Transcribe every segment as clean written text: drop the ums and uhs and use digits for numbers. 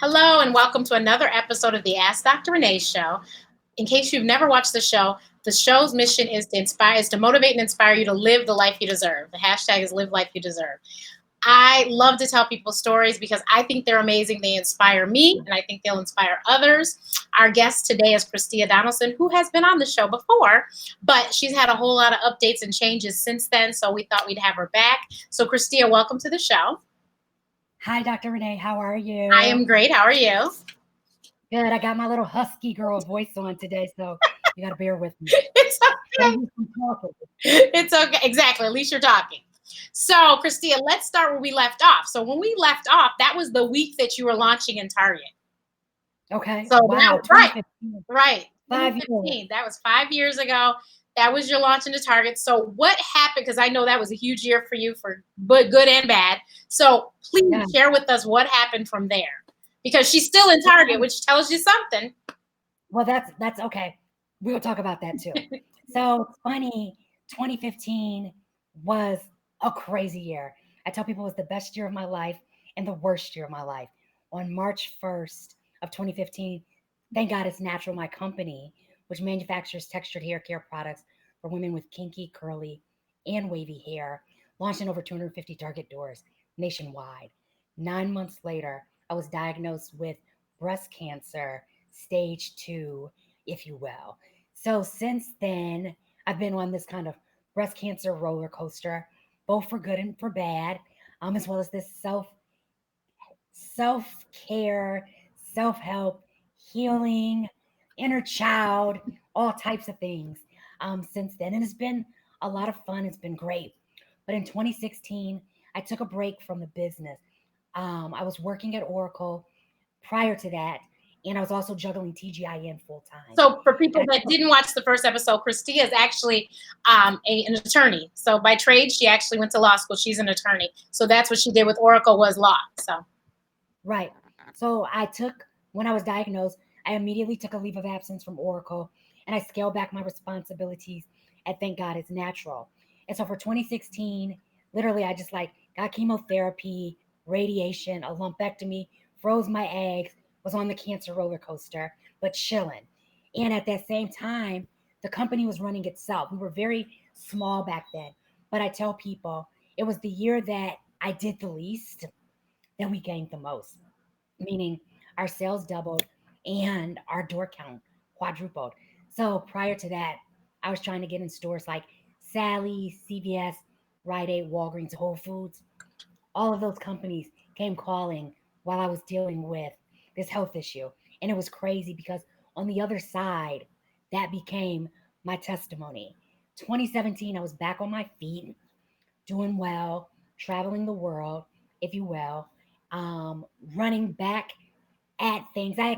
Hello, and welcome to another episode of the Ask Dr. Renee show. In case you've never watched the show's mission is to motivate and inspire you to live the life you deserve. The hashtag is Live Life You Deserve. I love to tell people stories because I think they're amazing. They inspire me, and I think they'll inspire others. Our guest today is Donaldson, who has been on the show before, but she's had a whole lot of updates and changes since then, so we thought we'd have her back. So, Christia, welcome to the show. Hi, Dr. Renee. How are you? I am great. How are you? Good. I got my little husky girl voice on today, so you got to bear with me. It's okay. It's okay. Exactly. At least you're talking. So, Christia, let's start where we left off. So, when we left off, that was the week that you were launching in Target. Okay. So, wow. Right. 5 years. That was 5 years ago. That was your launch into Target. So what happened? Because I know that was a huge year for you, for good and bad. So please share with us what happened from there. Because she's still in Target, which tells you something. Well, that's okay. We'll talk about that too. So funny, 2015 was a crazy year. I tell people it was the best year of my life and the worst year of my life. On March 1st of 2015, thank God It's Natural, my company, which manufactures textured hair care products for women with kinky, curly, and wavy hair, launched in over 250 Target doors nationwide. 9 months later, I was diagnosed with breast cancer, stage 2, if you will. So since then, I've been on this kind of breast cancer roller coaster, both for good and for bad, as well as this self-care, self-help, healing, inner child, all types of things since then. And it's been a lot of fun. It's been great. But in 2016, I took a break from the business. I was working at Oracle prior to that, and I was also juggling TGIM full time. So for people that didn't watch the first episode, Christia is actually an attorney. So by trade, she actually went to law school. She's an attorney. So that's what she did with Oracle, was law. So right. So when I was diagnosed, I immediately took a leave of absence from Oracle, and I scaled back my responsibilities at Thank God It's Natural. And so for 2016, literally I just got chemotherapy, radiation, a lumpectomy, froze my eggs, was on the cancer roller coaster, but chilling. And at that same time, the company was running itself. We were very small back then. But I tell people it was the year that I did the least that we gained the most, meaning our sales doubled and our door count quadrupled. So prior to that, I was trying to get in stores like Sally's, CVS, Rite Aid, Walgreens, Whole Foods. All of those companies came calling while I was dealing with this health issue. And it was crazy because on the other side, that became my testimony. 2017, I was back on my feet, doing well, traveling the world, if you will, running back at things. I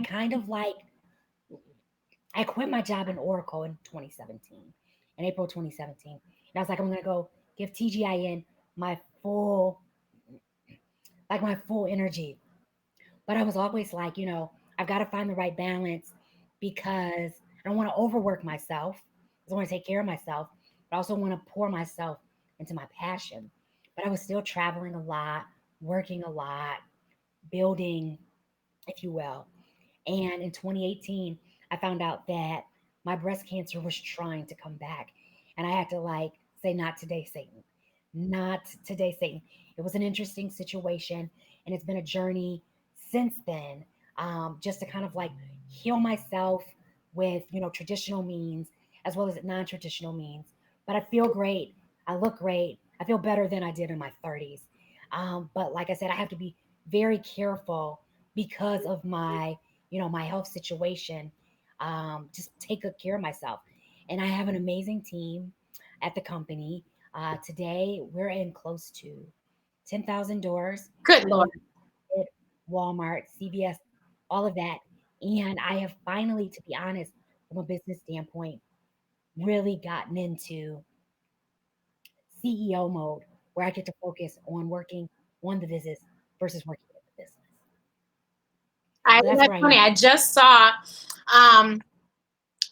quit my job in Oracle in 2017, in April 2017. And I was like, I'm going to go give TGIN my full energy. But I was always like, I've got to find the right balance because I don't want to overwork myself. I want to take care of myself, but I also want to pour myself into my passion. But I was still traveling a lot, working a lot, building, if you will. And in 2018, I found out that my breast cancer was trying to come back. And I had to say, not today, Satan. Not today, Satan. It was an interesting situation. And it's been a journey since then, just to kind of heal myself with, traditional means as well as non-traditional means. But I feel great. I look great. I feel better than I did in my 30s. But like I said, I have to be very careful because of my my health situation, just take good care of myself. And I have an amazing team at the company. Today, we're in close to 10,000 doors. Good Lord. Walmart, CVS, all of that. And I have finally, to be honest, from a business standpoint, really gotten into CEO mode where I get to focus on working on the business versus working in the business. That's funny. I just saw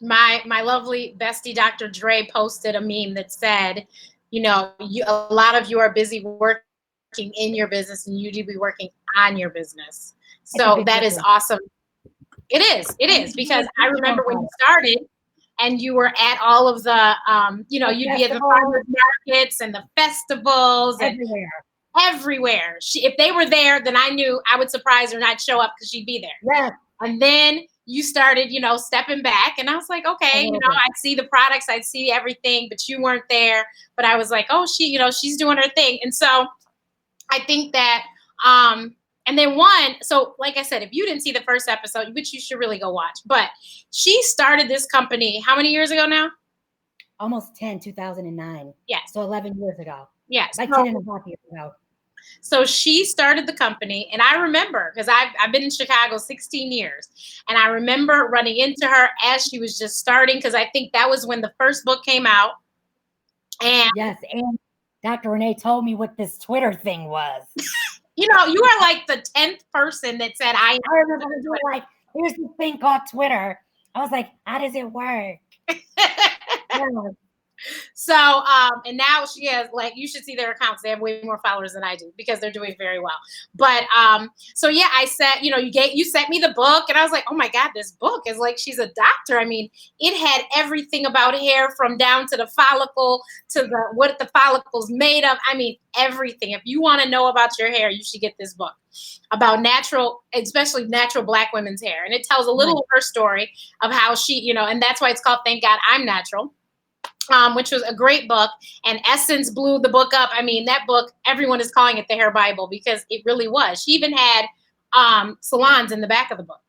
my lovely bestie, Dr. Dre, posted a meme that said, a lot of you are busy working in your business and you need to be working on your business. It's a So big that is difference. awesome. It is because I remember when you started and you were at all of the, you'd be at the farmers markets and the festivals and everywhere. If they were there, then I knew I would surprise her and I'd show up because she'd be there. Yeah. And then you started, stepping back, and I was like, okay, I'd see the products, I'd see everything, but you weren't there. But I was like, oh, she's doing her thing. And so I think that, and then so like I said, if you didn't see the first episode, which you should really go watch, but she started this company how many years ago now? Almost 2009. Yes. So 11 years ago. Yes. Like 10 and a half years ago. So she started the company, and I remember, because I've been in Chicago 16 years, and I remember running into her as she was just starting, because I think that was when the first book came out. And yes, and Dr. Renee told me what this Twitter thing was. You are like the 10th person that said I remember doing like, here's this thing called Twitter. I was like, how does it work? Yeah. So, and now she has, like, you should see their accounts. They have way more followers than I do because they're doing very well. But, so yeah, I said, you sent me the book, and I was like, oh my God, this book is like, she's a doctor. I mean, it had everything about hair, from down to the follicle to what the follicle's made of. I mean, everything. If you want to know about your hair, you should get this book about natural, especially natural Black women's hair. And it tells a little of her story of how she, and that's why it's called Thank God I'm Natural. Which was a great book, and Essence blew the book up. I mean, that book, everyone is calling it the hair Bible because it really was. She even had salons in the back of the book.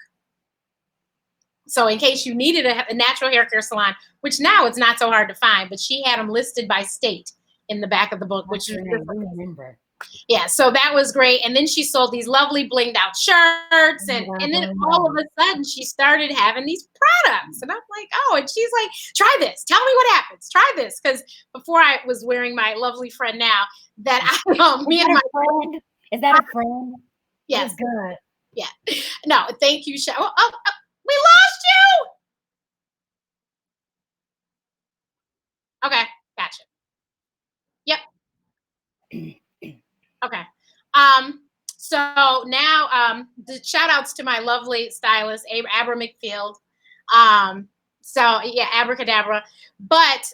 So in case you needed a natural hair care salon, which now it's not so hard to find, but she had them listed by state in the back of the book, which is remember. Yeah, so that was great. And then she sold these lovely blinged out shirts, and then all of a sudden she started having these products, and I'm like, oh, and she's like, try this, tell me what happens, try this, because before I was wearing my lovely friend now that me and my friend, is that a friend? Yes, good. Yeah, no, thank you, we lost you. Okay, gotcha. Yep. Okay. So now, the shout outs to my lovely stylist, Abra McField. So yeah, abracadabra. But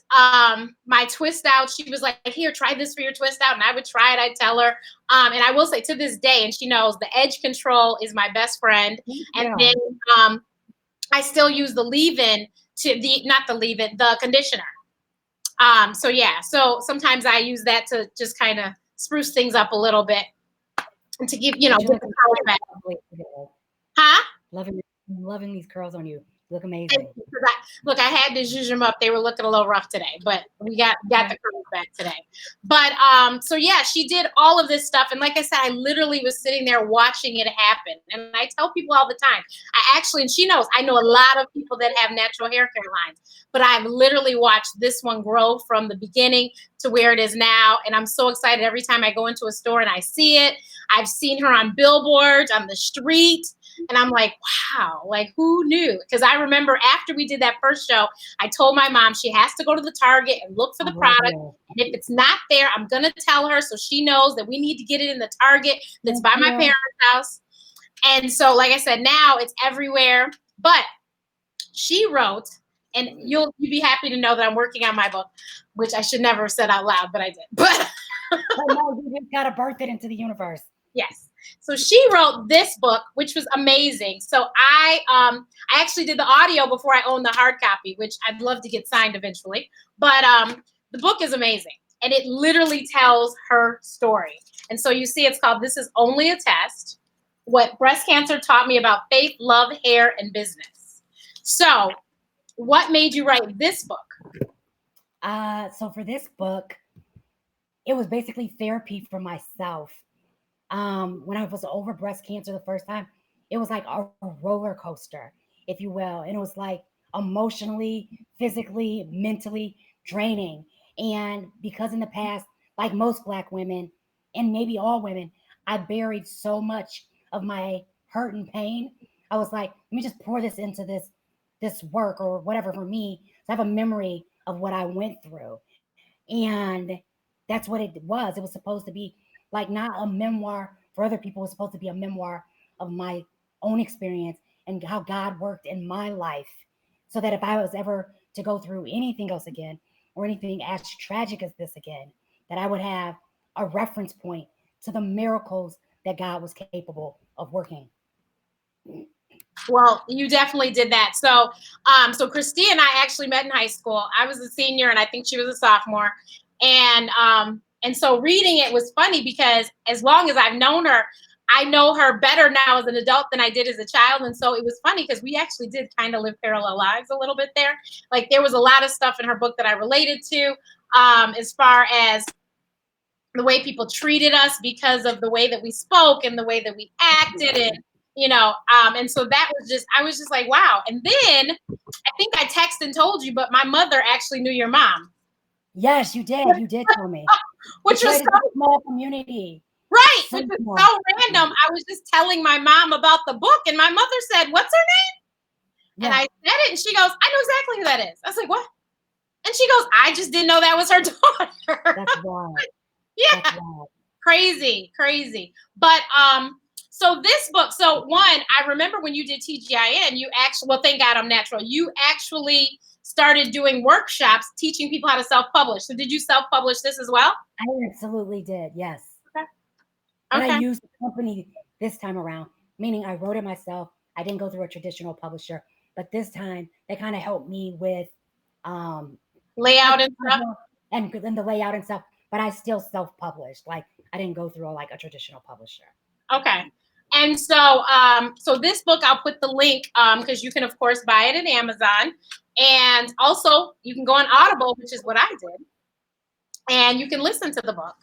my twist out, she was like, here, try this for your twist out. And I would try it, I'd tell her. And I will say to this day, and she knows, the edge control is my best friend. And then I still use the leave-in the conditioner. So yeah, so sometimes I use that to just kind of spruce things up a little bit and to give, get the color back. Huh? Loving these curls on you. Look amazing. Look, I had to zhuzh them up. They were looking a little rough today, but we got the curls back today. But so yeah, she did all of this stuff, and like I said, I literally was sitting there watching it happen. And I tell people all the time, and she knows, I know a lot of people that have natural hair care lines, but I've literally watched this one grow from the beginning to where it is now, and I'm so excited every time I go into a store and I see it. I've seen her on billboards, on the street. And I'm like, wow, like who knew? Because I remember after we did that first show, I told my mom she has to go to the Target and look for the product. And if it's not there, I'm going to tell her so she knows that we need to get it in the Target that's by my parents' house. And so, like I said, now it's everywhere. But she wrote, and you'll be happy to know that I'm working on my book, which I should never have said out loud, but I did. But no, you just got to birth it into the universe. Yes. So she wrote this book, which was amazing. So I actually did the audio before I owned the hard copy, which I'd love to get signed eventually. But the book is amazing, and it literally tells her story. And so you see, it's called "This Is Only a Test: What Breast Cancer Taught Me About Faith, Love, Hair, and Business." So, what made you write this book? So for this book, it was basically therapy for myself. When I was over breast cancer the first time, it was like a roller coaster, if you will. And it was like emotionally, physically, mentally draining. And because in the past, like most Black women, and maybe all women, I buried so much of my hurt and pain. I was like, let me just pour this into this work or whatever for me. So I have a memory of what I went through. And that's what it was. It was supposed to be like not a memoir for other people. It was supposed to be a memoir of my own experience and how God worked in my life, so that if I was ever to go through anything else again or anything as tragic as this again, that I would have a reference point to the miracles that God was capable of working. Well, you definitely did that. So Christy and I actually met in high school. I was a senior and I think she was a sophomore. And so reading it was funny because as long as I've known her, I know her better now as an adult than I did as a child. And so it was funny because we actually did kind of live parallel lives a little bit there. Like there was a lot of stuff in her book that I related to, as far as the way people treated us because of the way that we spoke and the way that we acted, and so that was just, I was just like, wow. And then I think I texted and told you, but my mother actually knew your mom. Yes, you did. You did tell me. Which was so a small community. Right. Which was so random. I was just telling my mom about the book and my mother said, "What's her name?" And I said it and she goes, "I know exactly who that is." I was like, "What?" And she goes, "I just didn't know that was her daughter." That's wild. Yeah. That's wild. Crazy. But so this book, so one, I remember when you did TGIM, you actually, well, thank God I'm natural. You actually started doing workshops teaching people how to self-publish. So did you self-publish this as well? I absolutely did, yes. Okay. And I used the company this time around, meaning I wrote it myself. I didn't go through a traditional publisher, but this time they kind of helped me with layout and stuff. And the layout and stuff, but I still self-published. Like I didn't go through like a traditional publisher. Okay. And so so this book, I'll put the link because you can of course buy it at Amazon. And also you can go on Audible, which is what I did. And you can listen to the book.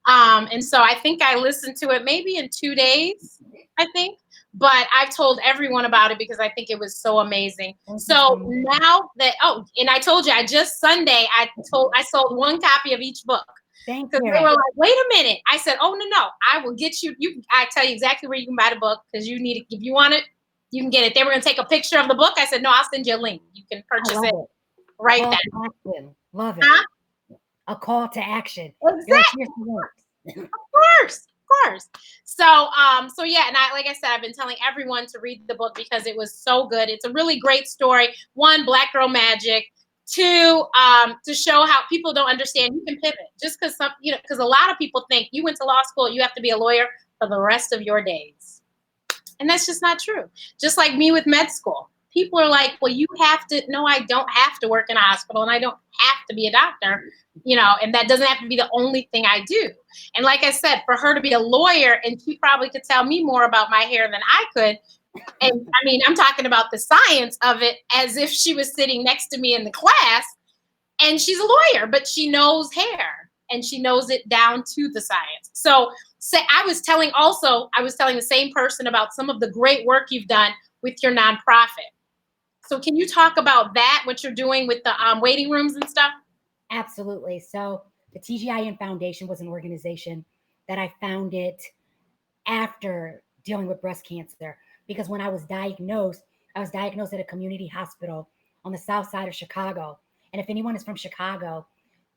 And so I think I listened to it maybe in 2 days, I think. But I've told everyone about it because I think it was so amazing. So now that, and I told you, I just Sunday, I sold one copy of each book. Thank you. They were like, wait a minute. I said, oh, no, I will get you. I tell you exactly where you can buy the book because you need it. If you want it, you can get it. They were going to take a picture of the book. I said, no, I'll send you a link. You can purchase it right there. Love it. A call to action. Exactly. Of course. So yeah, and like I said, I've been telling everyone to read the book because it was so good. It's a really great story. One, Black girl magic. Two, to show how people don't understand you can pivot just because because a lot of people think you went to law school, you have to be a lawyer for the rest of your days. And that's just not true. Just like me with med school. People are like, well, you have to. No, I don't have to work in a hospital and I don't have to be a doctor, and that doesn't have to be the only thing I do. And like I said, for her to be a lawyer, and she probably could tell me more about my hair than I could. And I mean, I'm talking about the science of it as if she was sitting next to me in the class, and she's a lawyer, but she knows hair and she knows it down to the science. So I was telling the same person about some of the great work you've done with your nonprofit. So can you talk about that, what you're doing with the waiting rooms and stuff? Absolutely. So the TGIM Foundation was an organization that I founded after dealing with breast cancer, because when I was diagnosed at a community hospital on the south side of Chicago. And if anyone is from Chicago,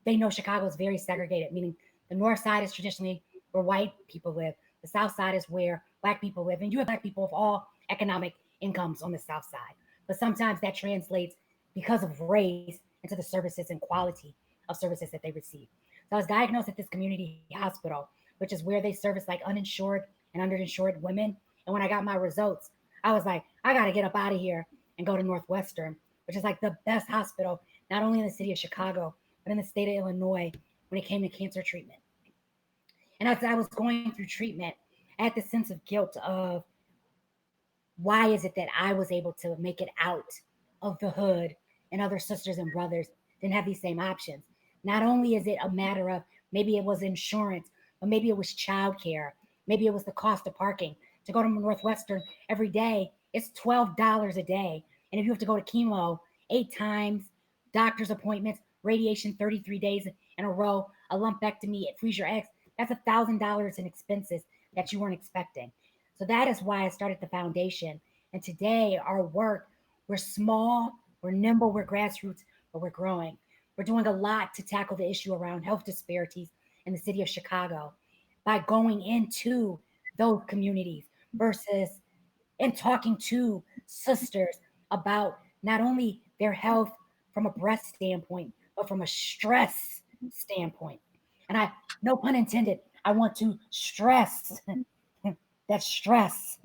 they know Chicago is very segregated, meaning the north side is traditionally where white people live. The south side is where Black people live. And you have Black people of all economic incomes on the south side. But sometimes that translates because of race into the services and quality of services that they receive. So I was diagnosed at this community hospital, which is where they service like uninsured and underinsured women. And when I got my results, I was like, I got to get up out of here and go to Northwestern, which is like the best hospital, not only in the city of Chicago, but in the state of Illinois when it came to cancer treatment. And as I was going through treatment, I had this sense of guilt of why is it that I was able to make it out of the hood and other sisters and brothers didn't have these same options. Not only is it a matter of maybe it was insurance, but maybe it was childcare. Maybe it was the cost of parking. To go to Northwestern every day, it's $12 a day. And if you have to go to chemo 8 times, doctor's appointments, radiation 33 days in a row, a lumpectomy, freeze your eggs, that's $1,000 in expenses that you weren't expecting. So that is why I started the foundation. And today our work, we're small, we're nimble, we're grassroots, but we're growing. We're doing a lot to tackle the issue around health disparities in the city of Chicago. by going into those communities versus and talking to sisters about not only their health from a breast standpoint, but from a stress standpoint. And I, no pun intended, I want to stress that stress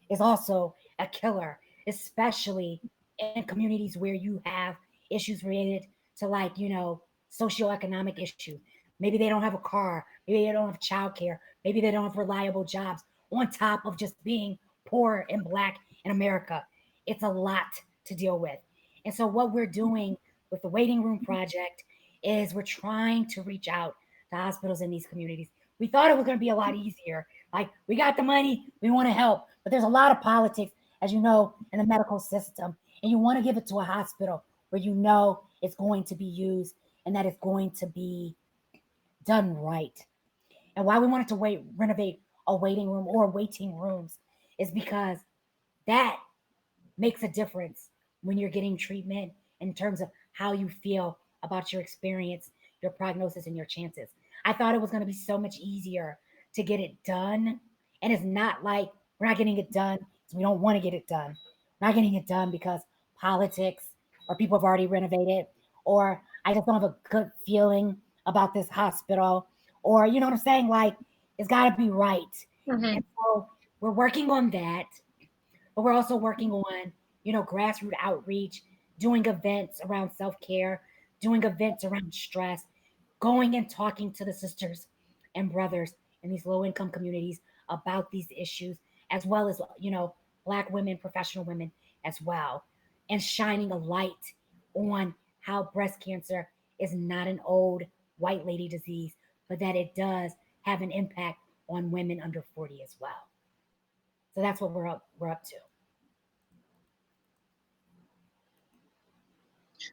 is also a killer, especially in communities where you have issues related to, like, socioeconomic issues. Maybe they don't have a car, maybe they don't have childcare, maybe they don't have reliable jobs, on top of just being poor and black in America. It's a lot to deal with. And so what we're doing with the waiting room project is we're trying to reach out to hospitals in these communities. We thought it was going to be a lot easier. Like, we got the money, we want to help, but there's a lot of politics, as you know, in the medical system, and you want to give it to a hospital where you know it's going to be used and that it's going to be done right. And why we wanted to renovate a waiting room or waiting rooms is because that makes a difference when you're getting treatment in terms of how you feel about your experience, your prognosis, and your chances. I thought it was going to be so much easier to get it done. And it's not like we're not getting it done because we don't want to get it done. We're not getting it done because politics or people have already renovated, or I just don't have a good feeling about this hospital, or you know what I'm saying? Like, it's got to be right. Mm-hmm. And so we're working on that, but we're also working on, grassroots outreach, doing events around self-care, doing events around stress, going and talking to the sisters and brothers in these low-income communities about these issues, as well as, black women, professional women as well, and shining a light on how breast cancer is not an old white lady disease, but that it does have an impact on women under 40 as well. So that's what we're up to.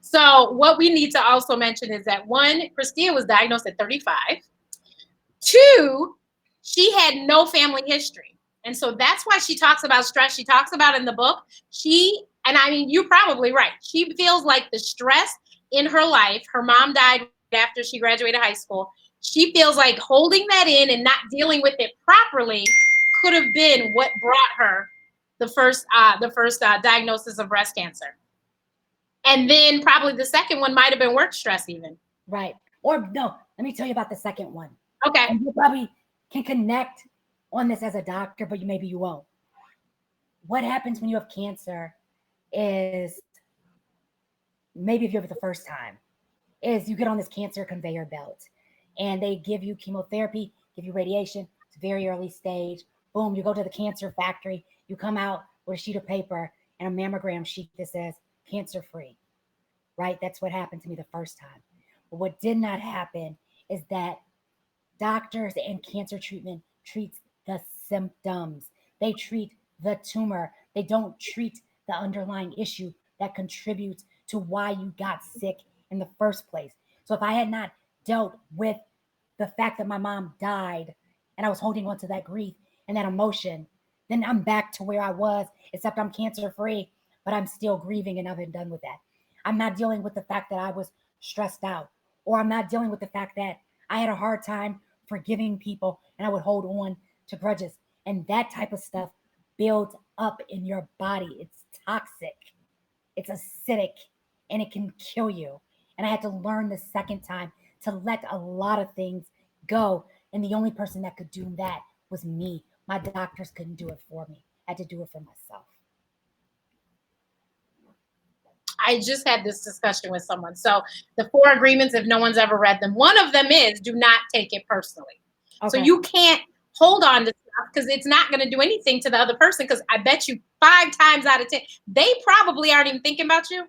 So what we need to also mention is that, one, Christia was diagnosed at 35. Two, she had no family history. And so that's why she talks about stress. She talks about in the book, and I mean, you're probably right. She feels like the stress in her life, her mom died after she graduated high school. She feels like holding that in and not dealing with it properly could have been what brought her the first diagnosis of breast cancer. And then probably the second one might have been work stress even. Right. Or no, let me tell you about the second one. Okay. And you probably can connect on this as a doctor, but maybe you won't. What happens when you have cancer is, maybe if you have it the first time, is you get on this cancer conveyor belt and they give you chemotherapy, give you radiation. It's very early stage. Boom, you go to the cancer factory. You come out with a sheet of paper and a mammogram sheet that says cancer free, right? That's what happened to me the first time. But what did not happen is that doctors and cancer treatment treats the symptoms. They treat the tumor. They don't treat the underlying issue that contributes to why you got sick in the first place. So if I had not dealt with the fact that my mom died and I was holding on to that grief and that emotion, then I'm back to where I was, except I'm cancer free, but I'm still grieving and I haven't done with that. I'm not dealing with the fact that I was stressed out, or I'm not dealing with the fact that I had a hard time forgiving people and I would hold on to grudges. And that type of stuff builds up in your body. It's toxic, it's acidic, and it can kill you. And I had to learn the second time to let a lot of things go. And the only person that could do that was me. My doctors couldn't do it for me. I had to do it for myself. I just had this discussion with someone. So the 4 agreements, if no one's ever read them, one of them is do not take it personally. Okay. So you can't hold on to stuff because it's not going to do anything to the other person, because I bet you 5 times out of 10, they probably aren't even thinking about you,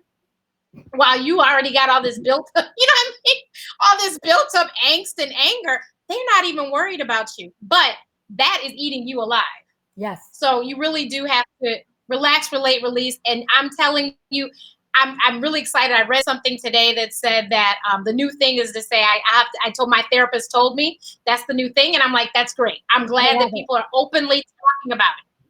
while you already got all this built up, you know what I mean? All this built up angst and anger. They're not even worried about you, but that is eating you alive. Yes. So you really do have to relax, relate, release. And I'm telling you, I'm really excited. I read something today that said that the new thing is to say, I told my therapist told me that's the new thing. And I'm like, that's great. I'm glad that people are openly talking about it,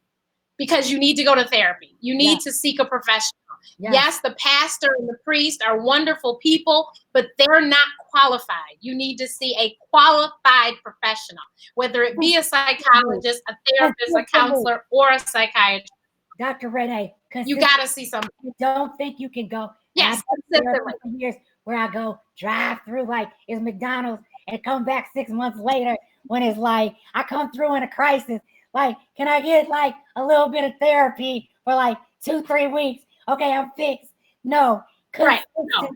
because you need to go to therapy. You need to seek a professional. Yes, the pastor and the priest are wonderful people, but they're not qualified. You need to see a qualified professional, whether it be a psychologist, a therapist, a counselor, or a psychiatrist. Dr. Renee, you got to see somebody. You don't think you can go. Yes, consistently. Years where I go drive through like it's McDonald's and come back 6 months later when it's like I come through in a crisis. Like, can I get like a little bit of therapy for like 2-3 weeks? Okay, I'm fixed. No, right. No.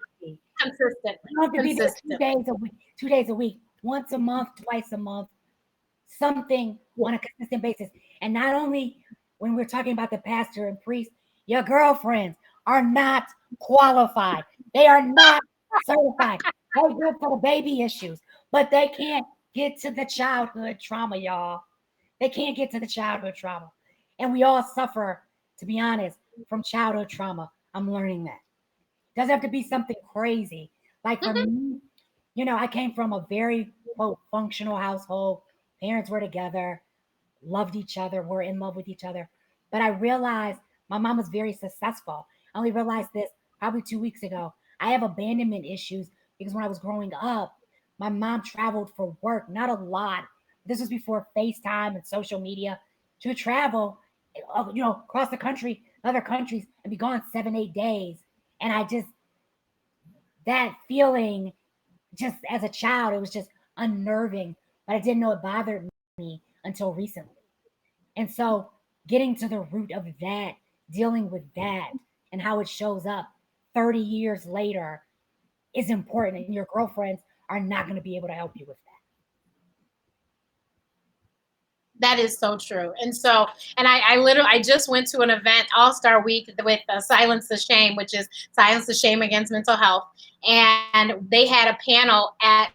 Consistent. You have to be there 2 days a week, 2 days a week, once a month, twice a month, something on a consistent basis. And not only when we're talking about the pastor and priest, your girlfriends are not qualified. They are not certified. They're good for the baby issues, but they can't get to the childhood trauma, y'all. They can't get to the childhood trauma. And we all suffer, to be honest, from childhood trauma. I'm learning that. Doesn't have to be something crazy. Like for me, you know, I came from a very, quote, functional household. Parents were together, loved each other, were in love with each other. But I realized my mom was very successful. I only realized this probably 2 weeks ago. I have abandonment issues because when I was growing up, my mom traveled for work, not a lot. This was before FaceTime and social media. She would travel, you know, across the country, other countries, and be gone 7-8 days. And I just, that feeling, just as a child, it was just unnerving. But I didn't know it bothered me until recently. And so getting to the root of that, dealing with that, and how it shows up 30 years later is important. And your girlfriends are not going to be able to help you with that. That is so true. And so, and I just went to an event, All-Star Week, with Silence the Shame, which is Silence the Shame Against Mental Health. And they had a panel at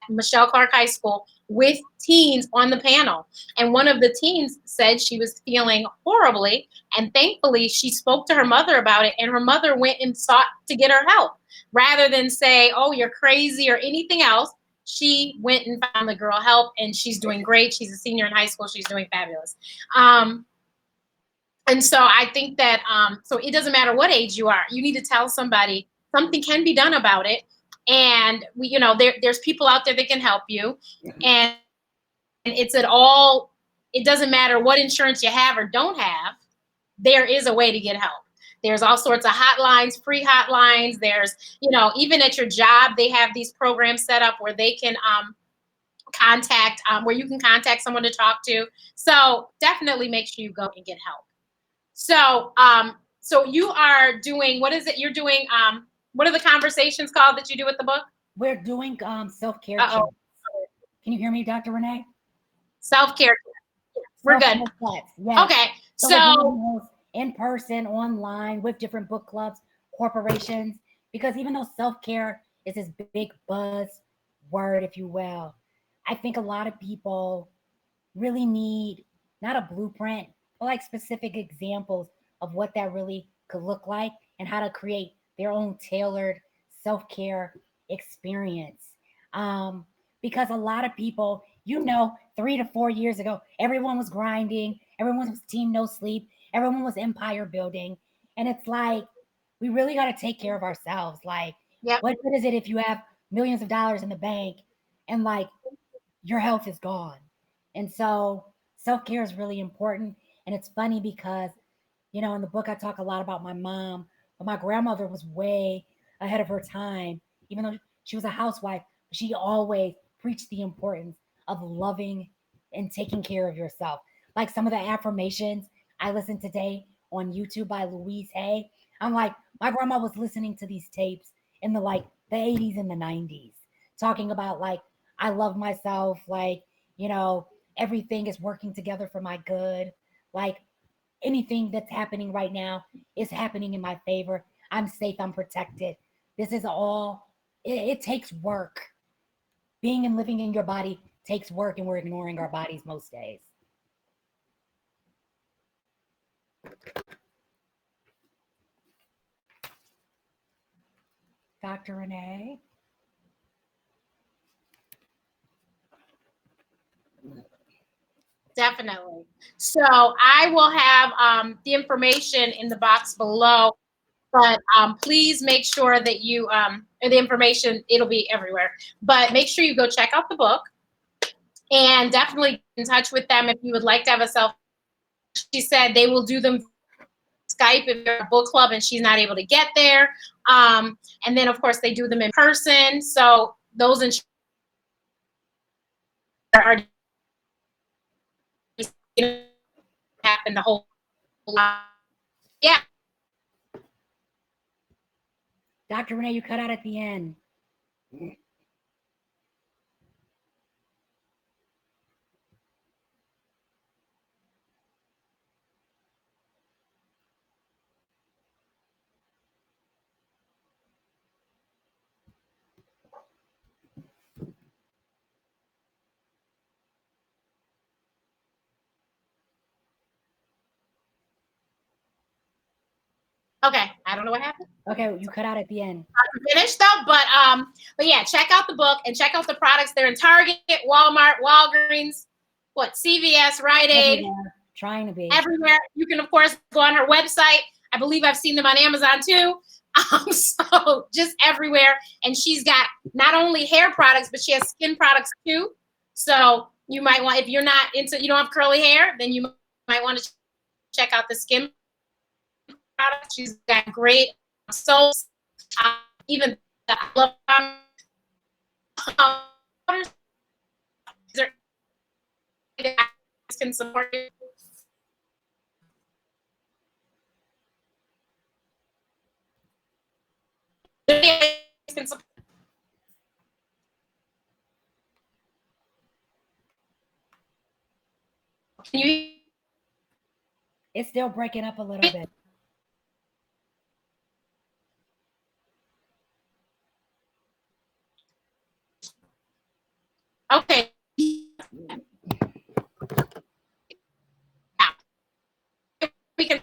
Michelle Clark High School with teens on the panel. And one of the teens said she was feeling horribly. And thankfully, she spoke to her mother about it. And her mother went and sought to get her help. Rather than say, oh, you're crazy or anything else, she went and found the girl help, and she's doing great. She's a senior in high school. She's doing fabulous. And so I think that, so it doesn't matter what age you are. You need to tell somebody something can be done about it. And we, you know, there's people out there that can help you. And it's at all, it doesn't matter what insurance you have or don't have, there is a way to get help. There's all sorts of hotlines, free hotlines. There's, you know, even at your job, they have these programs set up where they can contact, where you can contact someone to talk to. So definitely make sure you go and get help. So, so you are doing, what is it you're doing? What are the conversations called that you do with the book? We're doing self-care. Can you hear me, Dr. Renee? Self-care. We're good. Yes. Okay. So in person, online, with different book clubs, corporations, because even though self-care is this big buzz word, if you will, I think a lot of people really need not a blueprint, but like specific examples of what that really could look like and how to create their own tailored self-care experience. Because a lot of people, you know, 3 to 4 years ago, everyone was grinding, everyone was team no sleep, everyone was empire building. And it's like, we really got to take care of ourselves. Like, what good is it if you have millions of dollars in the bank and like your health is gone? And so self-care is really important. And it's funny because, you know, in the book, I talk a lot about my mom, but my grandmother was way ahead of her time, even though she was a housewife. She always preached the importance of loving and taking care of yourself. Like some of the affirmations I listened today on YouTube by Louise Hay. I'm like, my grandma was listening to these tapes in the 80s and the 90s, talking about like, I love myself, like, you know, everything is working together for my good. Like anything that's happening right now is happening in my favor. I'm safe, I'm protected. This is all, it takes work. Being and living in your body takes work, and we're ignoring our bodies most days. Dr. Renee? Definitely. So I will have the information in the box below But please make sure that you, the information, it'll be everywhere. But make sure you go check out the book and definitely get in touch with them if you would like to have a self. She said they will do them Skype if you're a book club and she's not able to get there. And then, of course, they do them in person. So those are happen the whole lot. Yeah. Dr. Renee, you cut out at the end. Okay, I don't know what happened. Okay, you cut out at the end. Finished though, but yeah, check out the book and check out the products. They're in Target, Walmart, Walgreens, CVS, Rite Aid, Everywhere. Trying to be everywhere. You can of course go on her website. I believe I've seen them on Amazon too. So just everywhere. And she's got not only hair products, but she has skin products too. So you might want, if you're not into, you don't have curly hair, then you might want to check out the skin products. She's got great soaps, even the can support you. Can you? It's still breaking up a little bit. Okay. We can.